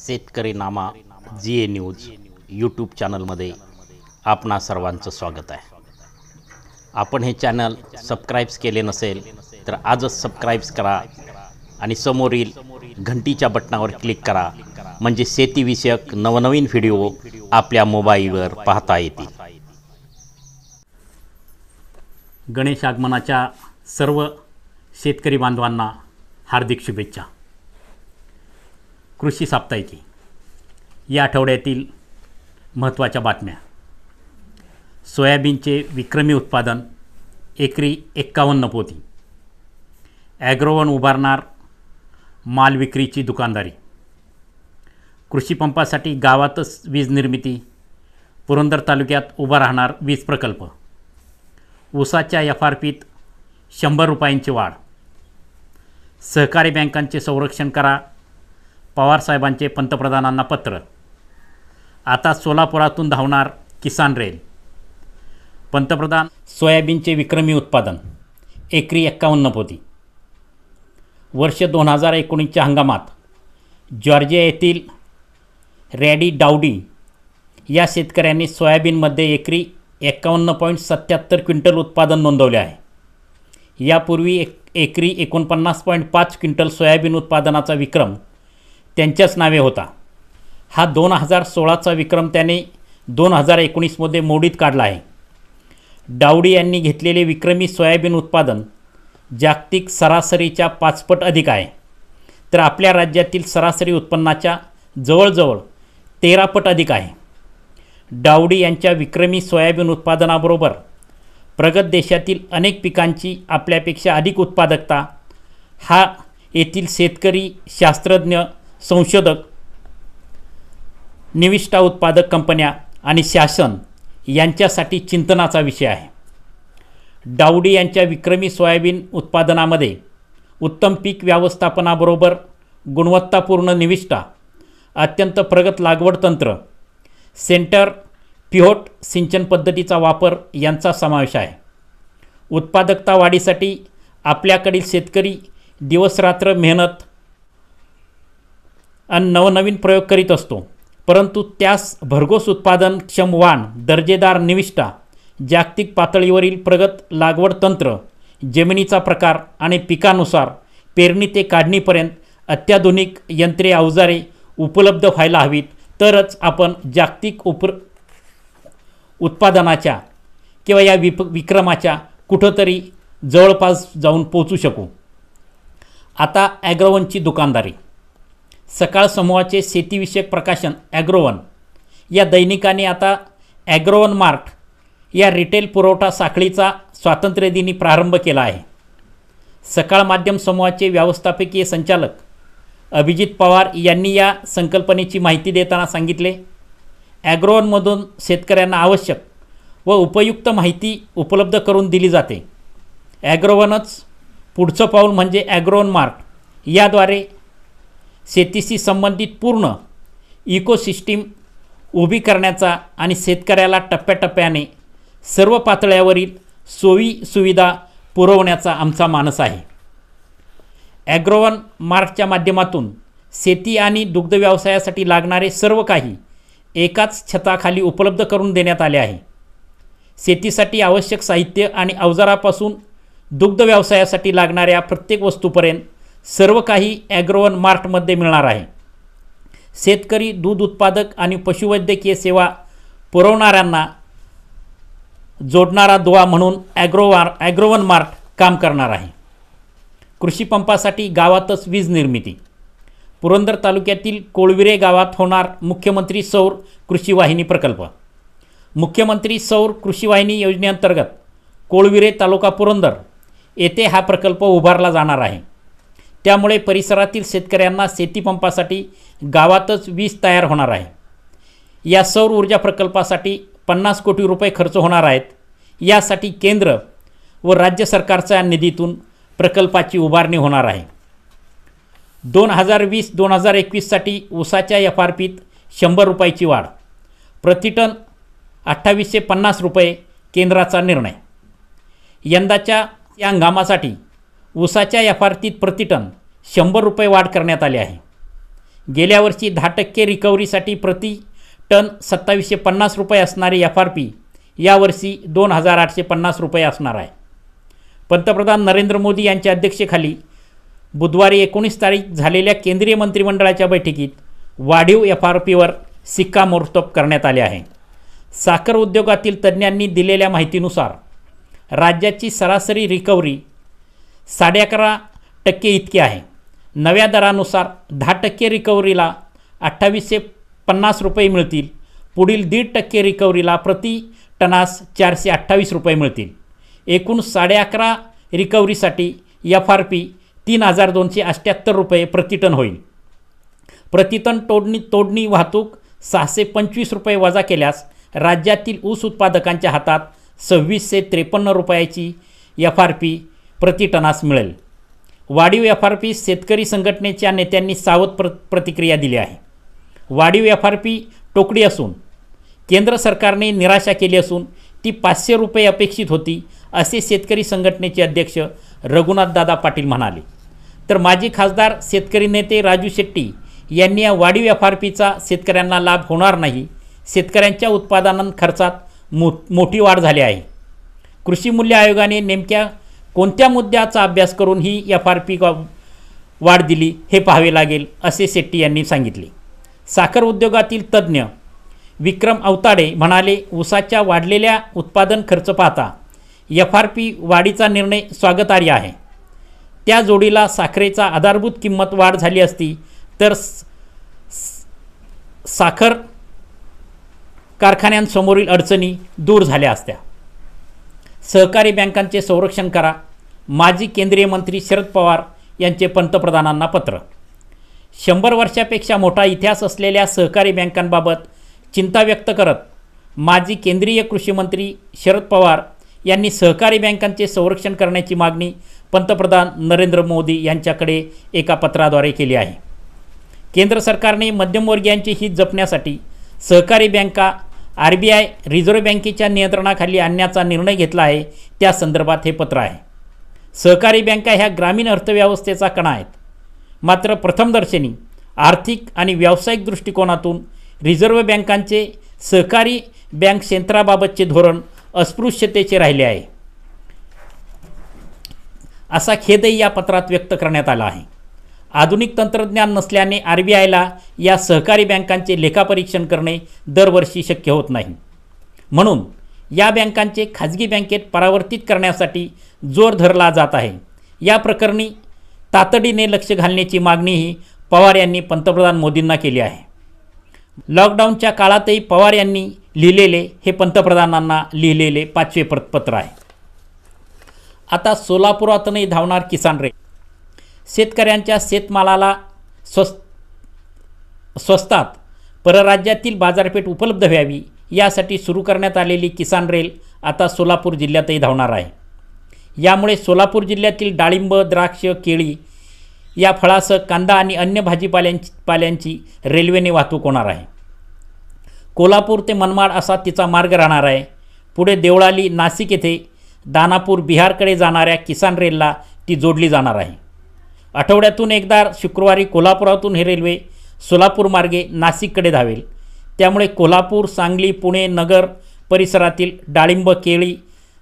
शेतकरी नामा GA news YouTube चॅनलमध्ये आपणा सर्वांचं स्वागत आहे। आपण हे चॅनल सबस्क्राइब केले नसेल तर आजच सबस्क्राइब करा आणि समोरील घंटीच्या बटनावर क्लिक करा, म्हणजे शेतीविषयक नवनवीन व्हिडिओ आपल्या मोबाईलवर पाहता येतील। गणेश आगमनाच्या सर्व शेतकरी बांधवांना हार्दिक शुभेच्छा। कृषी साप्ताहिकी या आठवड्यातील महत्त्वाच्या बातम्या। सोयाबीनचे विक्रमी उत्पादन, एकरी 51 पोती। ॲग्रोवन उभारणार माल विक्रीची दुकानदारी। कृषी पंपासाठी गावातच वीज निर्मिती, पुरंदर तालुक्यात उभा राहणार वीज प्रकल्प। ऊसाच्या FRPत 100 रुपयांची वाढ। सहकारी बँकांचे संरक्षण करा, पवारसाहेबांचे पंतप्रधानांना पत्र। आता सोलापुरातून धावणार किसान रेल। पंतप्रधान सोयाबीनचे विक्रमी उत्पादन, एकरी 51 पोती। वर्ष 2019च्या हंगामात जॉर्जिया येथील रॅडी डाउडी या शेतकऱ्यांनी सोयाबीनमध्ये एकरी 51.77 क्विंटल उत्पादन नोंदवले आहे। यापूर्वी एकरी 49.5 क्विंटल सोयाबीन उत्पादनाचा विक्रम त्यांच्याच नावे होता। हा 2016चा विक्रम त्याने 2019मध्ये मोडीत काढला आहे। डाउडी यांनी घेतलेले विक्रमी सोयाबीन उत्पादन जागतिक सरासरीच्या 5 पट अधिक आहे, तर आपल्या राज्यातील सरासरी उत्पन्नाच्या जवळजवळ 13 पट अधिक आहे। डाउडी यांच्या विक्रमी सोयाबीन उत्पादनाबरोबर प्रगत देशातील अनेक पिकांची आपल्यापेक्षा अधिक उत्पादकता हा येथील शेतकरी, शास्त्रज्ञ, संशोधक, निविष्ठा उत्पादक कंपन्या आणि शासन यांच्यासाठी चिंतनाचा विषय आहे। डाउडी यांच्या विक्रमी सोयाबीन उत्पादनामध्ये उत्तम पीक व्यवस्थापनाबरोबर गुणवत्तापूर्ण निविष्ठा, अत्यंत प्रगत लागवड तंत्र, सेंटर पिव्होट सिंचन पद्धतीचा वापर यांचा समावेश आहे। उत्पादकता वाढीसाठी आपल्याकडील शेतकरी दिवसरात्र मेहनत आणि नवनवीन प्रयोग करीत असतो, परंतु त्यास भरघोस उत्पादनक्षम वाण, दर्जेदार निविष्ठा, जागतिक पातळीवरील प्रगत लागवड तंत्र, जमिनीचा प्रकार आणि पिकानुसार पेरणी ते काढणीपर्यंत अत्याधुनिक यंत्रे, अवजारे उपलब्ध व्हायला हवीत, तरच आपण जागतिक उत्पादनाच्या किंवा या विक्रमाच्या कुठंतरी जवळपास जाऊन पोहोचू शकू। आता ॲग्रोवनची दुकानदारी। सकाळ समूहाचे शेतीविषयक प्रकाशन ॲग्रोवन या दैनिकाने आता ॲग्रोवन मार्ट या रिटेल पुरवठा साखळीचा स्वातंत्र्यदिनी प्रारंभ केला आहे। सकाळ माध्यम समूहाचे व्यवस्थापकीय संचालक अभिजित पवार यांनी या संकल्पनेची माहिती देताना सांगितले, ॲग्रोवनमधून शेतकऱ्यांना आवश्यक व उपयुक्त माहिती उपलब्ध करून दिली जाते। ॲग्रोवनच पुढचं पाऊल म्हणजे ॲग्रोवन मार्ट, याद्वारे शेतीशी संबंधित पूर्ण इकोसिस्टीम उभी करण्याचा आणि शेतकऱ्याला टप्प्याटप्प्याने सर्व पातळ्यावरील सोयी सुविधा पुरवण्याचा आमचा मानस आहे। ॲग्रोवन मार्टच्या माध्यमातून शेती आणि दुग्ध व्यवसायासाठी लागणारे सर्व काही एकाच छताखाली उपलब्ध करून देण्यात आले आहे। शेतीसाठी आवश्यक साहित्य आणि अवजारापासून दुग्ध व्यवसायासाठी लागणाऱ्या प्रत्येक वस्तूपर्यंत सर्व काही ॲग्रोवन मार्टमध्ये मिळणार आहे। शेतकरी, दूध उत्पादक आणि पशुवैद्यकीय सेवा पुरवणाऱ्यांना जोडणारा दुवा म्हणून ॲग्रोवन मार्ट काम करणार आहे। कृषी पंपासाठी गावातच वीज निर्मिती। पुरंदर तालुक्यातील कोळविरे गावात होणार मुख्यमंत्री सौर कृषी वाहिनी प्रकल्प। मुख्यमंत्री सौर कृषी वाहिनी योजनेअंतर्गत कोळविरे तालुका पुरंदर येथे हा प्रकल्प उभारला जाणार आहे। त्यामुळे परिसरातील शेतकऱ्यांना शेतीपंपासाठी गावातच वीज तयार होणार आहे। या सौर ऊर्जा प्रकल्पासाठी 50 कोटी रुपये खर्च होणार आहेत। यासाठी केंद्र व राज्य सरकारच्या निधीतून प्रकल्पाची उभारणी होणार आहे। 2020-2021साठी ऊसाच्या FRPत 100 रुपयाची वाढ, प्रतिटन 2850 रुपये केंद्राचा निर्णय। यंदाच्या या हंगामासाठी ऊसाच्या FRPत प्रतिटन 100 रुपये वाढ करण्यात आली आहे। गेल्या वर्षी 10% रिकव्हरीसाठी प्रति टन 2750 रुपये असणारी FRP यावर्षी 2850 रुपये असणार आहे. पंतप्रधान नरेंद्र मोदी यांच्या अध्यक्षतेखाली बुधवारी 19 तारीख झालेल्या केंद्रीय मंत्रिमंडळाच्या बैठकीत वाढीव FRPवर शिक्कामोर्तब करण्यात आले आहे. साखर उद्योगातील तज्ज्ञांनी दिलेल्या माहितीनुसार राज्याची सरासरी रिकव्हरी 11.5% इतकी आहे. नव्या दरानुसार 10% रिकव्हरीला 2850 रुपये मिळतील. पुढील 1.5% रिकव्हरीला प्रति टनास 428 रुपये मिळतील. एकूण 11.5 रिकव्हरीसाठी FRP 3278 रुपये प्रति टन होईल. प्रतिटन तोडणी वाहतूक 625 रुपये वजा केल्यास राज्यातील ऊस उत्पादकांच्या हातात 2653 रुपयाची FRP प्रति टनास मिळेल. वाढीव FRP शेतकरी संघटनेच्या नेत्यांनी सावध प्रतिक्रिया दिली आहे. वाढीव FRP टोकडी असून केंद्र सरकारने निराशा केली असून ती 500 रुपये अपेक्षित होती असे शेतकरी संघटनेचे अध्यक्ष रघुनाथदादा पाटील म्हणाले. तर माजी खासदार शेतकरी नेते राजू शेट्टी यांनी या वाढीव FRPचा शेतकऱ्यांना लाभ होणार नाही. शेतकऱ्यांच्या उत्पादन खर्चात मोठी वाढ झाली आहे. कृषी मूल्य आयोगाने नेमक्या कोणत्या मुद्द्याचा अभ्यास करून ही FRP वाढ दिली हे पाहावे लागेल असे शेट्टी यांनी सांगितले. साखर उद्योगातील तज्ज्ञ विक्रम अवताडे म्हणाले, ऊसाच्या वाढलेल्या उत्पादन खर्च पाहता FRP वाढीचा निर्णय स्वागतार्ह आहे. त्या जोडीला साखरेचा आधारभूत किंमत वाढ झाली असती तर साखर कारखान्यांसमोरील अडचणी दूर झाल्या असत्या. सहकारी बँकांचे संरक्षण करा. माजी केंद्रीय मंत्री शरद पवार यांचे पंतप्रधानांना पत्र. 100 वर्षापेक्षा मोठा इतिहास असलेल्या सहकारी बँकांबाबत चिंता व्यक्त करत माजी केंद्रीय कृषी मंत्री शरद पवार यांनी सहकारी बँकांचे संरक्षण करण्याची मागणी पंतप्रधान नरेंद्र मोदी यांच्याकडे एका पत्राद्वारे केली आहे. केंद्र सरकारने मध्यमवर्गीयांचे हित जपण्यासाठी सहकारी बँका RBI रिझर्व्ह बँकेच्या नियंत्रणाखाली आणण्याचा निर्णय घेतला आहे. त्या संदर्भात हे पत्र आहे. सहकारी बँका ह्या ग्रामीण अर्थव्यवस्थेचा कणा आहेत. मात्र प्रथमदर्शनी आर्थिक आणि व्यावसायिक दृष्टिकोनातून रिझर्व्ह बँकांचे सहकारी बँक क्षेत्राबाबतचे धोरण अस्पृश्यतेचे राहिले आहे असा खेदही या पत्रात व्यक्त करण्यात आला आहे. आधुनिक तंत्रज्ञान नसल्याने RBIला या सहकारी बँकांचे लेखापरीक्षण करणे दरवर्षी शक्य होत नाही. म्हणून या बँकांचे खाजगी बँकेत परावर्तित करण्यासाठी जोर धरला जात आहे. या प्रकरणी तातडीने लक्ष घालण्याची मागणीही पवार यांनी पंतप्रधान मोदींना केली आहे. लॉकडाऊनच्या काळातही पवार यांनी लिहिलेले हे पंतप्रधानांना लिहिलेले 5वे पत्र आहे. आता सोलापुरातूनही धावणार किसान रेल. शेतकऱ्यांच्या शेतमालाला स्वस्तात परराज्यातील बाजारपेठ उपलब्ध व्हावी यासाठी सुरू करण्यात आलेली किसान रेल आता सोलापूर जिल्ह्यातही धावणार आहे. यामुळे सोलापूर जिल्ह्यातील डाळिंब, द्राक्ष, केळी या फळासह कांदा आणि अन्य भाजीपाल्यांची रेल्वेने वाहतूक होणार आहे. कोल्हापूर ते मनमाड असा तिचा मार्ग राहणार आहे. पुढे देवळाली, नाशिक येथे दानापूर, बिहारकडे जाणाऱ्या किसान रेलला ती जोडली जाणार आहे. आठवड्यातून एकदा शुक्रवारी कोल्हापुरातून ही रेल्वे सोलापूर मार्गे नाशिककडे धावेल. त्यामुळे कोल्हापूर, सांगली, पुणे, नगर परिसरातील डाळिंब, केळी,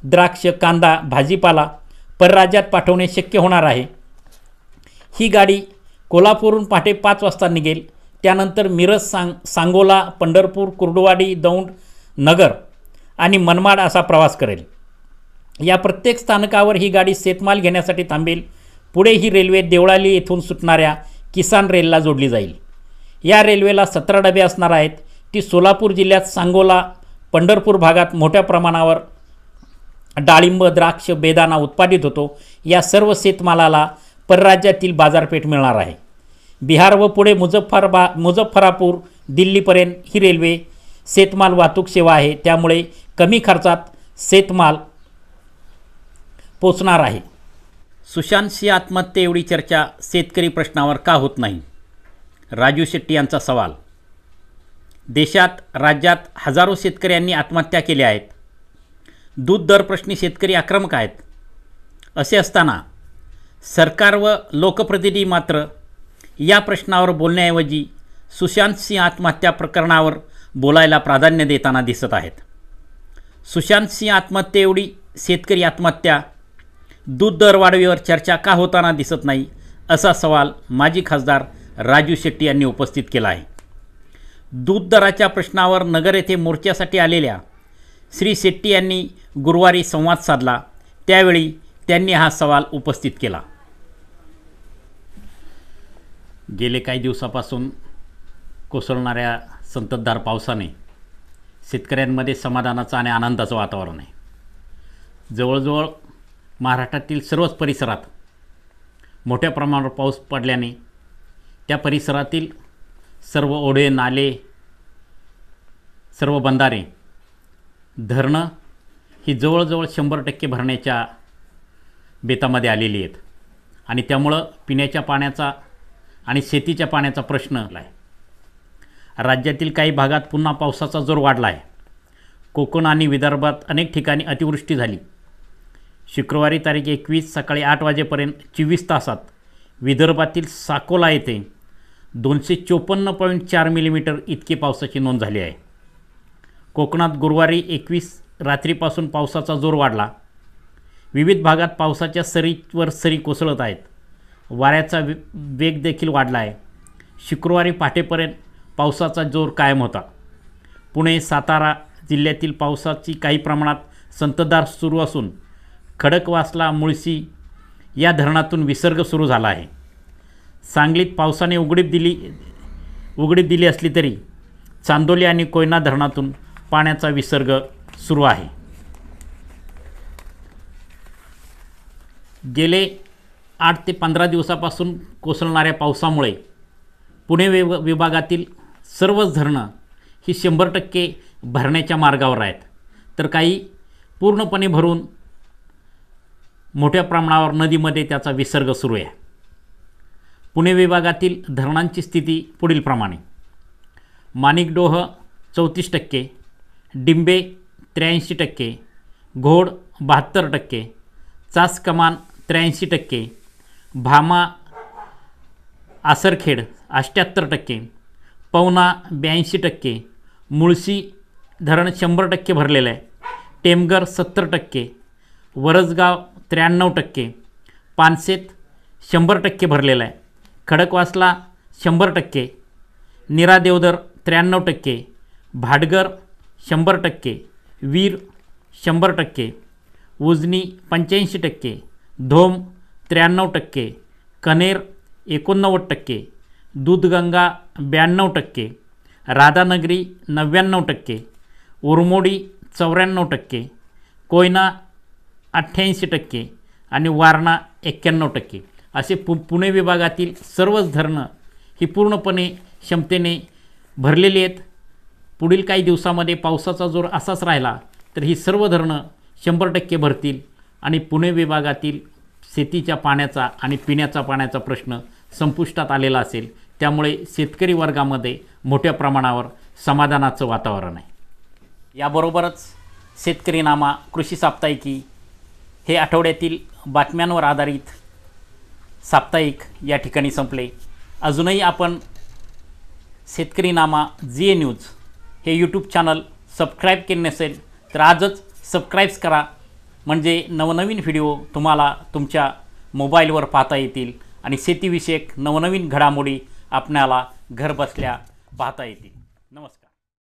द्राक्ष, कांदा, भाजीपाला परराज्यात पाठवणे शक्य होणार आहे. ही गाडी कोल्हापूरहून पहाटे 5 वाजता निघेल. त्यानंतर मिरज, सांगोला, पंढरपूर, कुर्डुवाडी, दौंड, नगर आणि मनमाड असा प्रवास करेल. या प्रत्येक स्थानकावर ही गाडी शेतमाल घेण्यासाठी थांबेल. पुढे ही रेल्वे देवळाली येथून सुटणाऱ्या किसान रेलला जोडली जाईल. या रेल्वेला 17 डबे असणार आहेत. ती सोलापूर जिल्ह्यात सांगोला, पंढरपूर भागात मोठ्या प्रमाणावर डाळिंब, द्राक्ष, बेदाणा उत्पादित होतो. या सर्व शेतमालाला परराज्यातील बाजारपेठ मिळणार आहे. बिहार व पुढे मुझफ्फरापूर, दिल्लीपर्यंत ही रेल्वे शेतमाल वाहतूक सेवा आहे. त्यामुळे कमी खर्चात शेतमाल पोचणार आहे. सुशांत सिंह आत्महत्ये एवढी चर्चा शेतकरी प्रश्नावर का होत नाही? राजू शेट्टी यांचा सवाल. देशात, राज्यात हजारो शेतकऱ्यांनी आत्महत्या केल्या आहेत. दूध दर प्रश्नी शेतकरी आक्रमक आहेत. असे असताना सरकार व लोकप्रतिनिधी मात्र या प्रश्नावर बोलण्याऐवजी सुशांत सिंह आत्महत्या प्रकरणावर बोलायला प्राधान्य देताना दिसत आहेत. सुशांत सिंह आत्महत्येएवढी शेतकरी आत्महत्या दूध दरवाढीवर चर्चा का होताना दिसत नाही, असा सवाल माजी खासदार राजू शेट्टी यांनी उपस्थित केला आहे. दूध दराच्या प्रश्नावर नगर येथे मोर्चासाठी आलेल्या श्री शेट्टी यांनी गुरुवारी संवाद साधला. त्यावेळी त्यांनी हा सवाल उपस्थित केला. गेले काही दिवसापासून कोसळणाऱ्या संततधार पावसाने शेतकऱ्यांमध्ये समाधानाचं आणि आनंदाचं वातावरण आहे. जवळजवळ महाराष्ट्रातील सर्वच परिसरात मोठ्या प्रमाणावर पाऊस पडल्याने त्या परिसरातील सर्व ओढे, नाले, सर्व बंधारे, धरणं ही जवळजवळ 100% भरण्याच्या बेतामध्ये आलेली आहेत आणि त्यामुळं पिण्याच्या पाण्याचा आणि शेतीच्या पाण्याचा प्रश्न आहे. राज्यातील काही भागात पुन्हा पावसाचा जोर वाढला आहे. कोकण आणि विदर्भात अनेक ठिकाणी अतिवृष्टी झाली. शुक्रवारी तारीख 21 सकाळी 8 वाजेपर्यंत 24 तासात विदर्भातील साकोला येथे 254.4 मिलीमीटर इतकी पावसाची नोंद झाली आहे. कोकणात गुरुवारी 21 रात्रीपासून पावसाचा जोर वाढला. विविध भागात पावसाच्या सरीवर सरी कोसळत आहेत. वाऱ्याचा वेग देखील वाढला आहे. शुक्रवारी पहाटेपर्यंत पावसाचा जोर कायम होता. पुणे, सातारा जिल्ह्यातील पावसाची काही प्रमाणात संततधार सुरू असून खडकवासला, मुळशी या धरणातून विसर्ग सुरू झाला आहे. सांगलीत पावसाने उघडीप दिली असली तरी चांदोली आणि कोयना धरणातून पाण्याचा विसर्ग सुरू आहे. गेले 8 ते 15 दिवसापासून कोसळणाऱ्या पावसामुळे पुणे विभागातील सर्वच धरणं ही 100% भरण्याच्या मार्गावर आहेत, तर काही पूर्णपणे भरून मोठ्या प्रमाणावर नदीमध्ये त्याचा विसर्ग सुरू आहे. पुणे विभागातील धरणांची स्थिती पुढीलप्रमाणे: माणिकडोह 34%, डिंबे 83%, घोड 72%, चास कमान 83%, भामा आसरखेड 78%, पवना 82%, मुळशी धरण 100% भरलेलं आहे, टेमघर 70%, वरसगाव 93%, पानशेत 100% भरलेलं आहे, खडकवासला 100%, नीरा देवधर 93%, भाटघर 100%, वीर 100%, उजनी 85%, धोम 93%, कनेर 89%, दूधगंगा 92%, राधानगरी 99%, उरमोडी 94%, कोयना 88% आणि वारणा 91%. असे पुणे विभागातील सर्वच धरणं ही पूर्णपणे क्षमतेने भरलेली आहेत. पुढील काही दिवसामध्ये पावसाचा जोर असाच राहिला तर ही सर्व धरणं 100% भरतील आणि पुणे विभागातील शेतीच्या पाण्याचा आणि पिण्याचा पाण्याचा प्रश्न संपुष्टात आलेला असेल. त्यामुळे शेतकरी वर्गामध्ये मोठ्या प्रमाणावर समाधानाचं वातावरण आहे. याबरोबरच शेतकरी नामा कृषी साप्ताहिकी हे आठवड्यातील बातम्यांवर आधारित साप्ताहिक या ठिकाणी संपले. अजूनही आपण शेतकरी नामा GA न्यूज हे यूट्यूब चॅनल सबस्क्राईब केले नसेल तर आजच सबस्क्राईब करा, म्हणजे नवनवीन व्हिडिओ तुम्हाला तुमच्या मोबाईलवर पाहता येतील आणि शेतीविषयक नवनवीन घडामोडी आपल्याला घरबसल्या पाहता येतील. नमस्कार.